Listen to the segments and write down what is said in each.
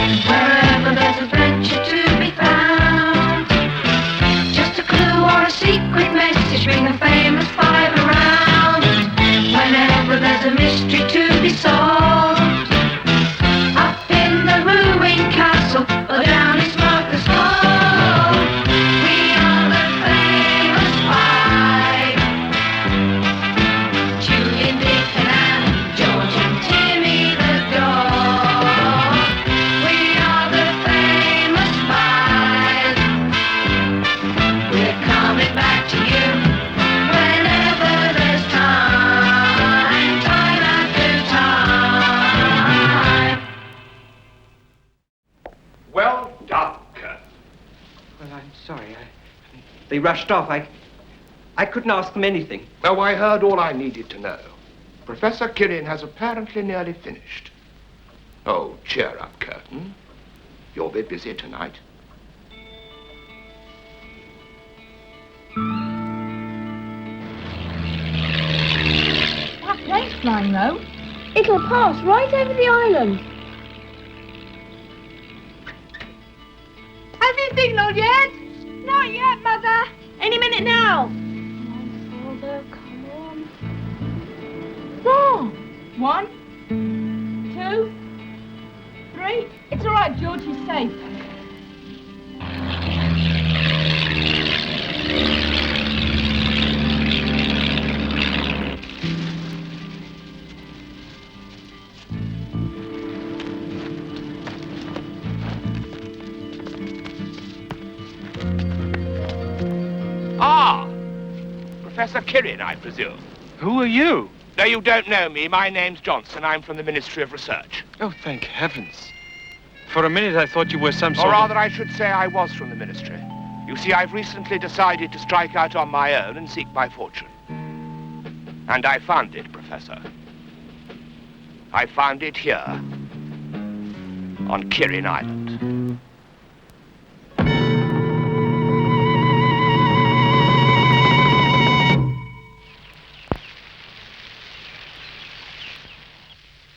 Wherever there's adventure to be found, just a clue or a secret message, bring the famous five around. Whenever there's a mystery to be solved, up in the ruined castle or down in Smuggler's Cove, we are the famous five. Julian, Dick and Anne, George and Timmy the dog. We are the famous five. We're coming back to you whenever there's time, time after time. Well done, Kirren. Well, I'm sorry. They rushed off. I couldn't ask them anything. Oh, I heard all I needed to know. Professor Kirrin has apparently nearly finished. Oh, cheer up, Quentin. You'll be busy tonight. That plane's flying low. It'll pass right over the island. Have you signaled yet? Not yet, Mother. Any minute now. Come on, Father, come on. There. 1, 2, 3. It's all right, George. He's safe. Ah! Professor Kirrin, I presume. Who are you? No, you don't know me. My name's Johnson. I'm from the Ministry of Research. Oh, thank heavens. For a minute I thought you were some Or sort rather, I should say I was from the Ministry. You see, I've recently decided to strike out on my own and seek my fortune. And I found it, Professor. I found it here, on Kirrin Island.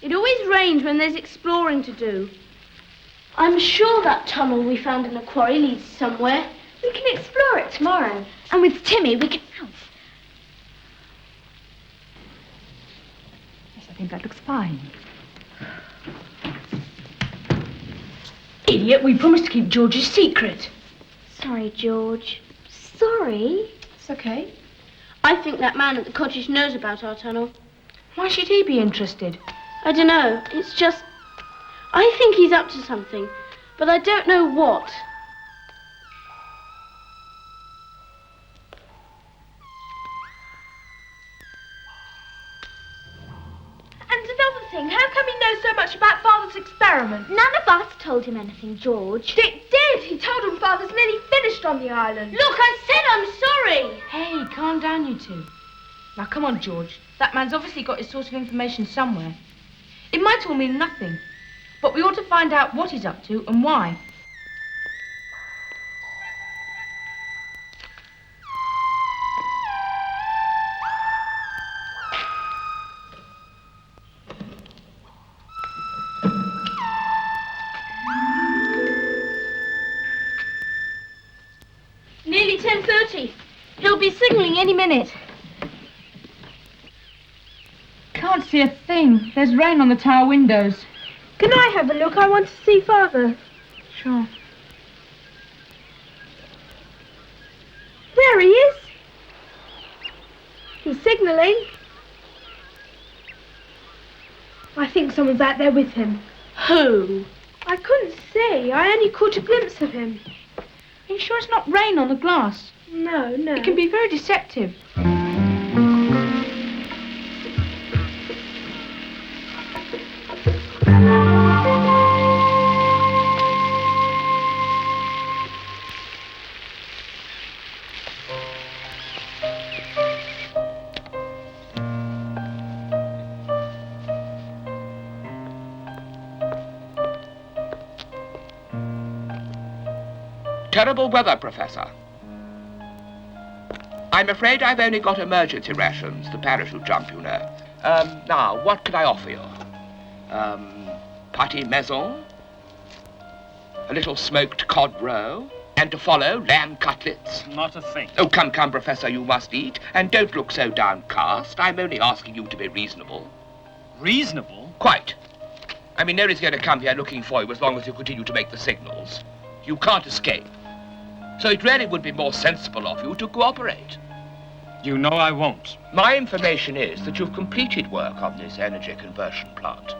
It always rains when there's exploring to do. I'm sure that tunnel we found in the quarry leads somewhere. We can explore it tomorrow. And with Timmy, we can... Yes, I think that looks fine. Idiot, we promised to keep George's secret. Sorry, George. Sorry. It's okay. I think that man at the cottage knows about our tunnel. Why should he be interested? I don't know. It's just... I think he's up to something, but I don't know what. And another thing, how come he knows so much about Father's experiment? None of us told him anything, George. Dick did. He told him Father's nearly finished on the island. Look, I said I'm sorry. Hey, calm down, you two. Now, come on, George. That man's obviously got his source of information somewhere. It might all mean nothing, but we ought to find out what he's up to and why. Nearly 10:30. He'll be signalling any minute. Can't see a thing. There's rain on the tower windows. Can I have a look? I want to see Father. Sure. There he is. He's signalling. I think someone's out there with him. Who? I couldn't see. I only caught a glimpse of him. Are you sure it's not rain on the glass? No, no. It can be very deceptive. Terrible weather, Professor. I'm afraid I've only got emergency rations, the parachute jump, you know. Now, what can I offer you? Pâté maison? A little smoked cod roe, and to follow, lamb cutlets. Not a thing. Oh, come, come, Professor, you must eat. And don't look so downcast. I'm only asking you to be reasonable. Reasonable? Quite. I mean, nobody's going to come here looking for you as long as you continue to make the signals. You can't escape. So it really would be more sensible of you to cooperate. You know I won't. My information is that you've completed work on this energy conversion plant.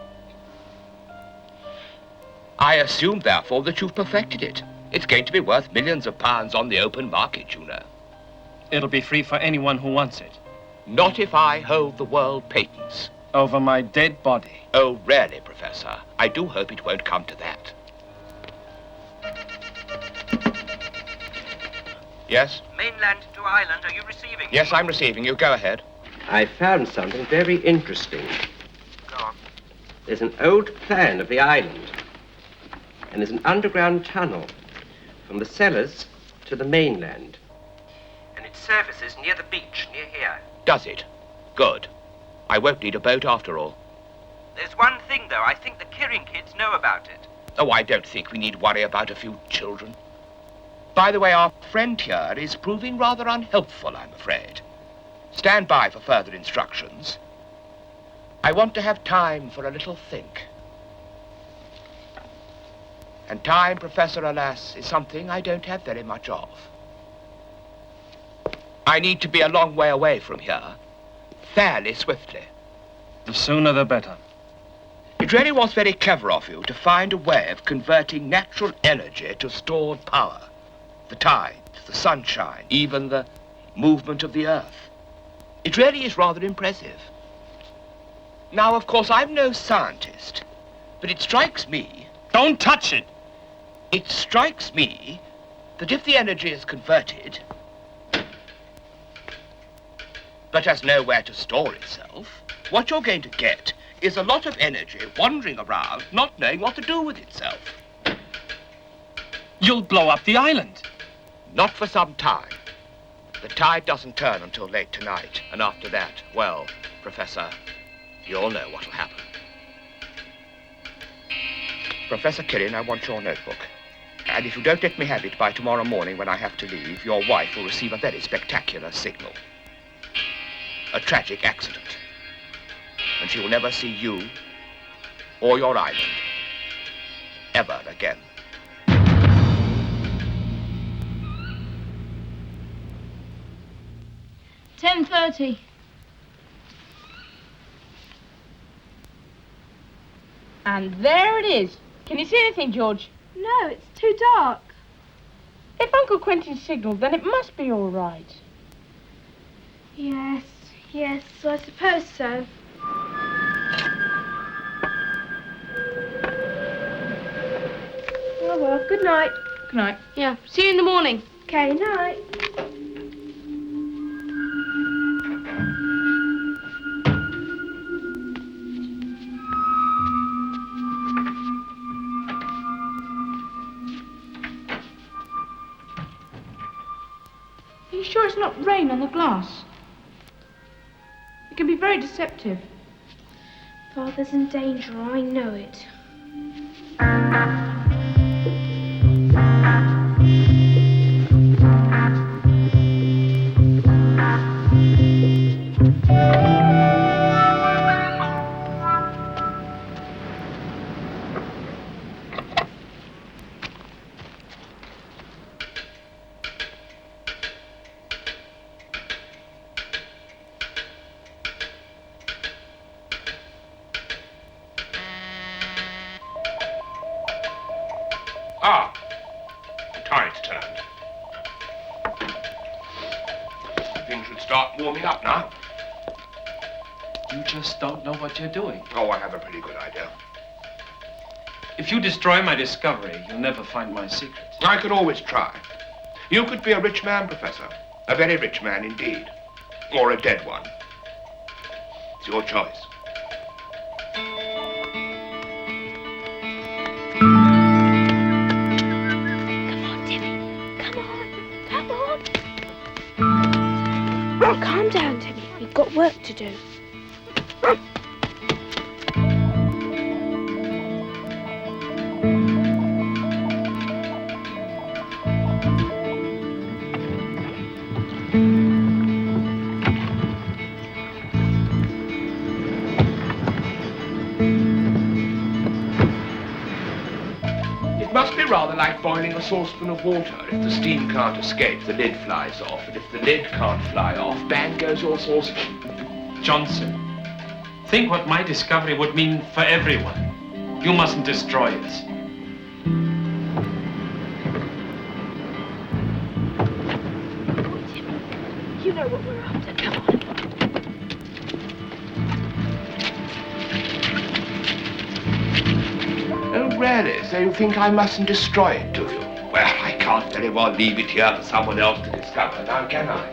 I assume, therefore, that you've perfected it. It's going to be worth millions of pounds on the open market, you know. It'll be free for anyone who wants it. Not if I hold the world patents. Over my dead body. Oh, really, Professor? I do hope it won't come to that. Yes? Mainland to island, are you receiving? Yes, I'm receiving you. Go ahead. I found something very interesting. Go on. There's an old plan of the island. And there's an underground tunnel from the cellars to the mainland. And it surfaces near the beach, near here. Does it? Good. I won't need a boat after all. There's one thing, though. I think the Kirrin kids know about it. Oh, I don't think we need worry about a few children. By the way, our friend here is proving rather unhelpful, I'm afraid. Stand by for further instructions. I want to have time for a little think. And time, Professor, alas, is something I don't have very much of. I need to be a long way away from here, fairly swiftly. The sooner the better. It really was very clever of you to find a way of converting natural energy to stored power. The tides, the sunshine, even the movement of the earth. It really is rather impressive. Now, of course, I'm no scientist, but it strikes me... Don't touch it! It strikes me that if the energy is converted, but has nowhere to store itself, what you're going to get is a lot of energy wandering around, not knowing what to do with itself. You'll blow up the island. Not for some time. The tide doesn't turn until late tonight, and after that, well, Professor, you'll know what'll happen. Professor Kirren, I want your notebook. And if you don't let me have it by tomorrow morning when I have to leave, your wife will receive a very spectacular signal. A tragic accident. And she will never see you or your island ever again. 10:30. And there it is. Can you see anything, George? No, it's too dark. If Uncle Quentin signaled, then it must be all right. Yes, I suppose so. Oh, well, good night. Good night. Yeah, see you in the morning. Okay, night. Are you sure it's not rain on the glass? It can be very deceptive. Father's in danger, I know it. Ah, the tide's turned. Things should start warming up now. You just don't know what you're doing. Oh, I have a pretty good idea. If you destroy my discovery, you'll never find my secret. I could always try. You could be a rich man, Professor. A very rich man indeed. Or a dead one. It's your choice. Calm down, Timmy. We've got work to do. It must be rather like boiling a saucepan of water. If the steam can't escape, the lid flies off. And if the lid can't fly off, bang goes your saucepan. Johnson, think what my discovery would mean for everyone. You mustn't destroy us. You know what we're after. Come on. Oh, really? So you think I mustn't destroy it, do you? Well, I can't very well leave it here for someone else to discover, now can I?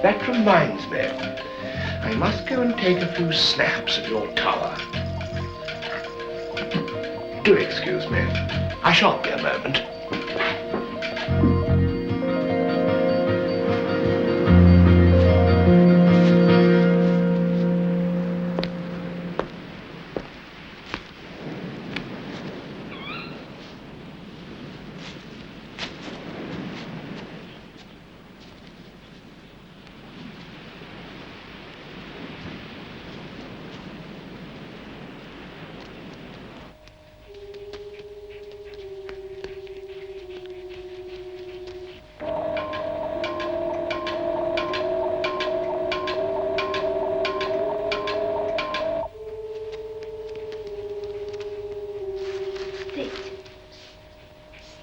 That reminds me. I must go and take a few snaps of your tower. Do excuse me. I shan't be a moment.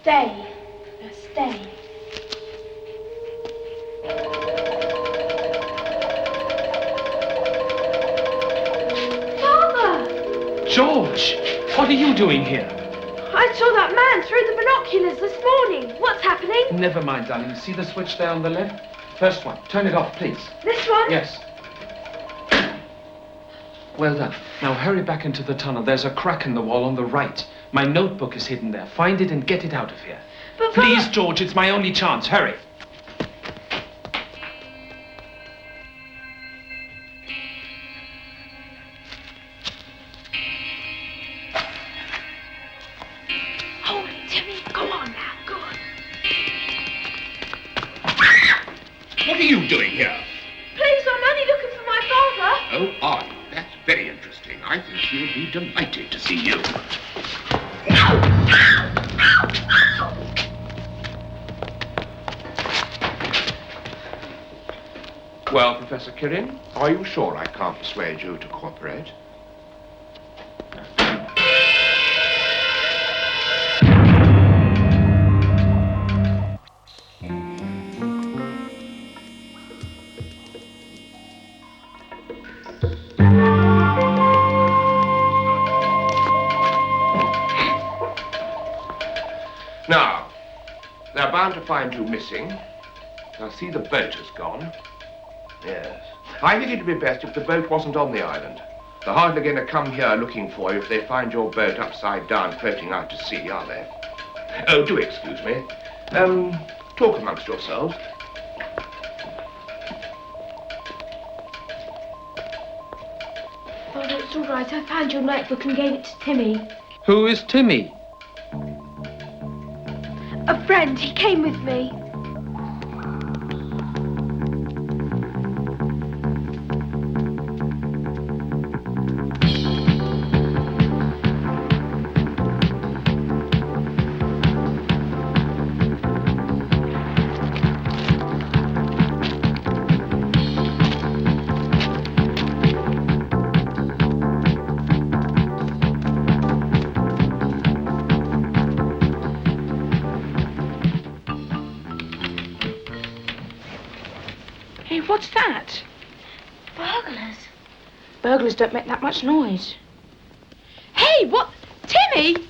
Stay. Now stay. Father! George, what are you doing here? I saw that man through the binoculars this morning. What's happening? Never mind, darling. See the switch there on the left? First one. Turn it off, please. This one? Yes. Well done. Now hurry back into the tunnel. There's a crack in the wall on the right. My notebook is hidden there. Find it and get it out of here. But Please, George, it's my only chance. Hurry. Hold it, Timmy. Go on now. Go on. What are you doing here? Please, I'm only looking for my father. Oh, are you? That's very interesting. I think he'll be delighted to see you. Well, Professor Kirrin, are you sure I can't persuade you to cooperate? Now, they're bound to find you missing. I see the boat has gone. Yes. I think it'd be best if the boat wasn't on the island. They're hardly going to come here looking for you if they find your boat upside down floating out to sea, are they? Oh, do excuse me. Talk amongst yourselves. Father, it's all right. I found your notebook and gave it to Timmy. Who is Timmy? A friend. He came with me. Hey, what's that? Burglars. Burglars don't make that much noise. Hey, what? Timmy!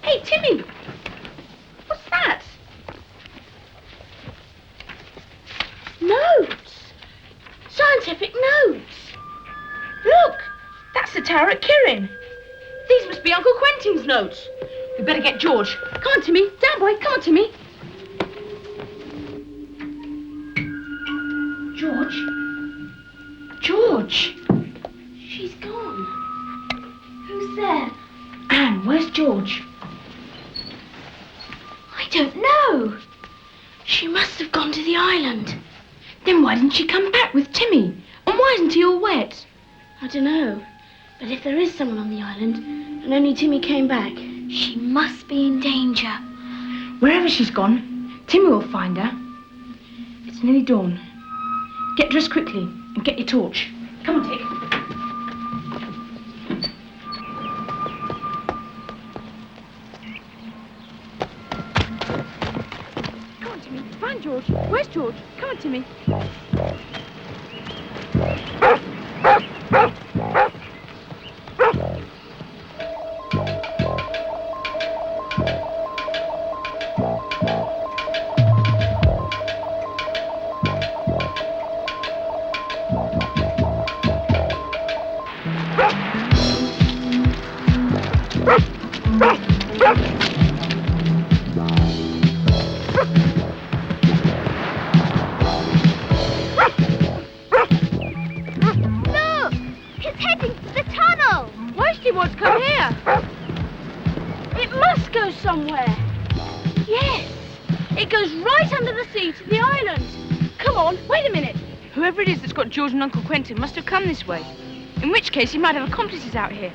Hey, Timmy! What's that? Notes! Scientific notes! Look! That's the tower at Kirren. These must be Uncle Quentin's notes. We better get George. Come on, Timmy. Down, boy. Come on, Timmy. George? George! She's gone. Who's there? Anne, where's George? I don't know. She must have gone to the island. Then why didn't she come back with Timmy? And why isn't he all wet? I don't know. But if there is someone on the island, and only Timmy came back... She must be in danger. Wherever she's gone, Timmy will find her. It's nearly dawn. Get dressed quickly and get your torch. Come on, Dick. Come on, Timmy. Find George. Where's George? Come on, Timmy. George and Uncle Quentin must have come this way. In which case, he might have accomplices out here.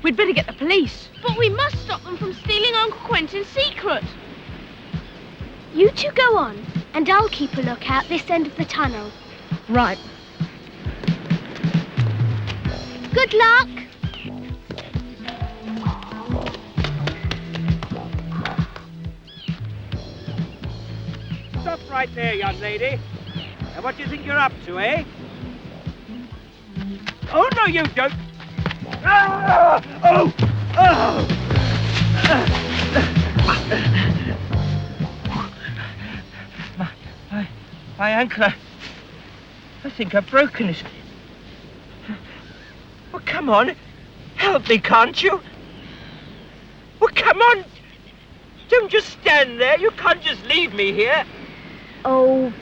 We'd better get the police. But we must stop them from stealing Uncle Quentin's secret. You two go on, and I'll keep a lookout this end of the tunnel. Right. Good luck. Stop right there, young lady. Now, what do you think you're up to, eh? Oh, no, you don't. Ah! Oh! Oh! My ankle, I think I've broken it. Well, come on. Help me, can't you? Well, come on. Don't just stand there. You can't just leave me here. Oh,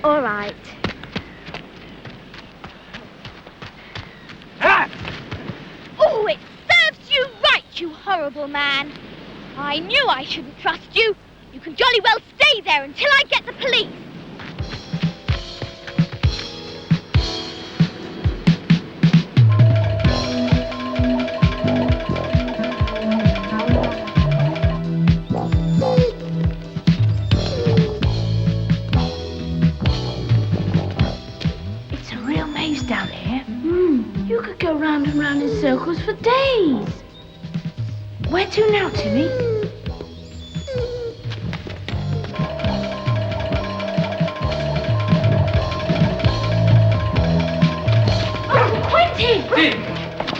all right. Ah! Oh, it serves you right, you horrible man. I knew I shouldn't trust you. You can jolly well stay there until I get the police. It's a real maze down here. You could go round and round in circles for days. Where to now, Timmy? Uncle Quentin! Dick!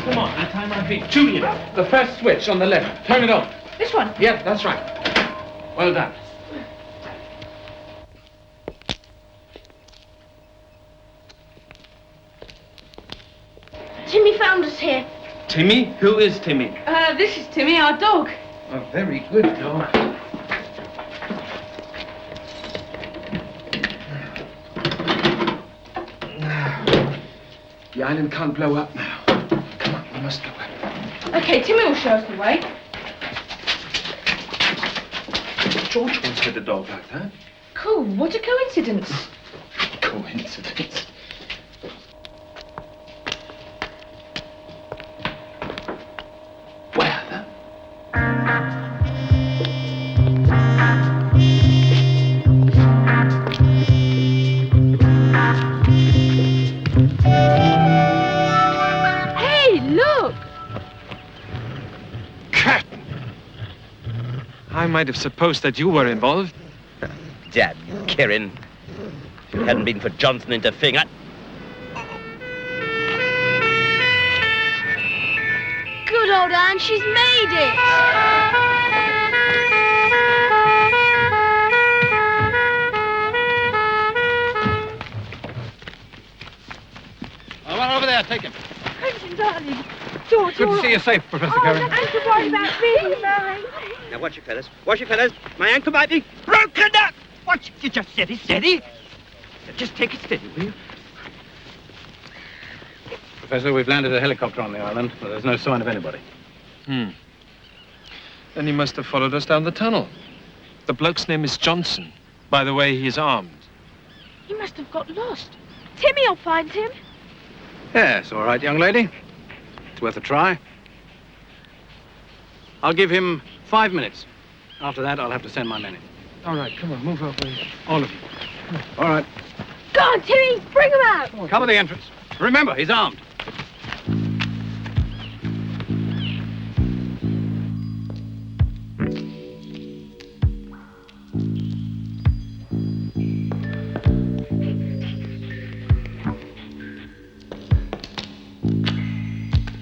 Come on, I tie my feet. Julian, the first switch on the left. Turn it on. This one. Yep, that's right. Well done. Timmy found us here. Timmy? Who is Timmy? This is Timmy, our dog. A very good dog. The island can't blow up now. Come on, we must go up. Okay, Timmy will show us the way. George once had a dog like that. Cool, what a coincidence. Coincidence. Where then? Hey, look! Captain! I might have supposed that you were involved. Dad, Kirrin. If it hadn't been for Johnson interfering, Good old Anne, she's made it. Oh, well, over there, take him. Quentin, darling. George, Good to see you safe, Professor Kirren. I'm so worried about me, Mary. Now, watch your fellas. Watch your fellas. My ankle might be broken up. Watch. You just steady, steady. Just take it steady, will you? Professor, we've landed a helicopter on the island, but there's no sign of anybody. Then he must have followed us down the tunnel. The bloke's name is Johnson. By the way, he's armed. He must have got lost. Timmy will find him. Yes, all right, young lady. It's worth a try. I'll give him 5 minutes. After that, I'll have to send my men in. All right, come on, move over. All of you. All right. Go on, Timmy, bring him out. Cover the entrance. Remember, he's armed.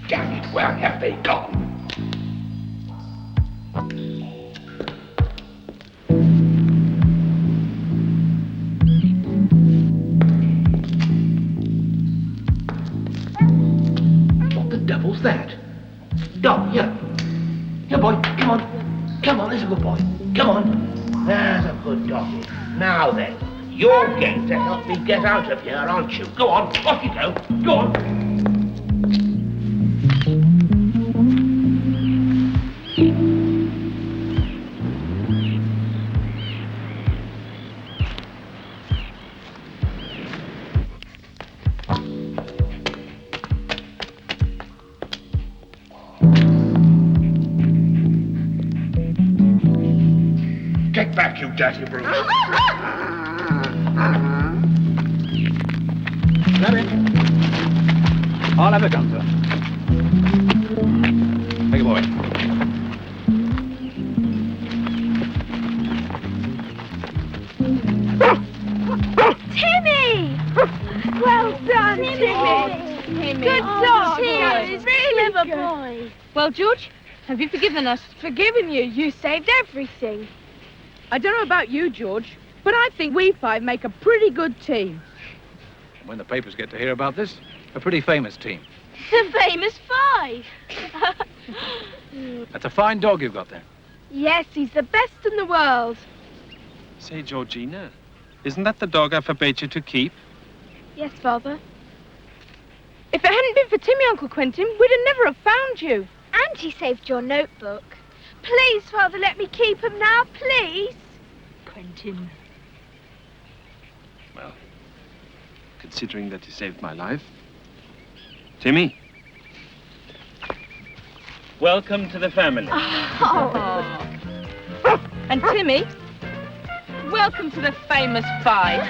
Damn it, where have they gone? What the devil's that? Dog, here. Here, boy, come on. Come on, there's a good boy. Come on. There's a good doggy. Now then, you're going to help me get out of here, aren't you? Go on, off you go. Go on. Get back, you dirty brute. Grab it. I'll have a gun, sir. Take it, boy. Timmy! Well done, Timmy. Good dog. Timmy, really clever boy. Well, George, have you forgiven us? Forgiven you. You saved everything. I don't know about you, George, but I think we 5 make a pretty good team. When the papers get to hear about this, a pretty famous team. The famous 5. That's a fine dog you've got there. Yes, he's the best in the world. Say, Georgina, isn't that the dog I forbade you to keep? Yes, Father. If it hadn't been for Timmy, Uncle Quentin, we'd have never have found you. And he saved your notebook. Please, Father, let me keep him now, please. Quentin. Well, considering that he saved my life. Timmy. Welcome to the family. Oh. And Timmy, welcome to the famous 5.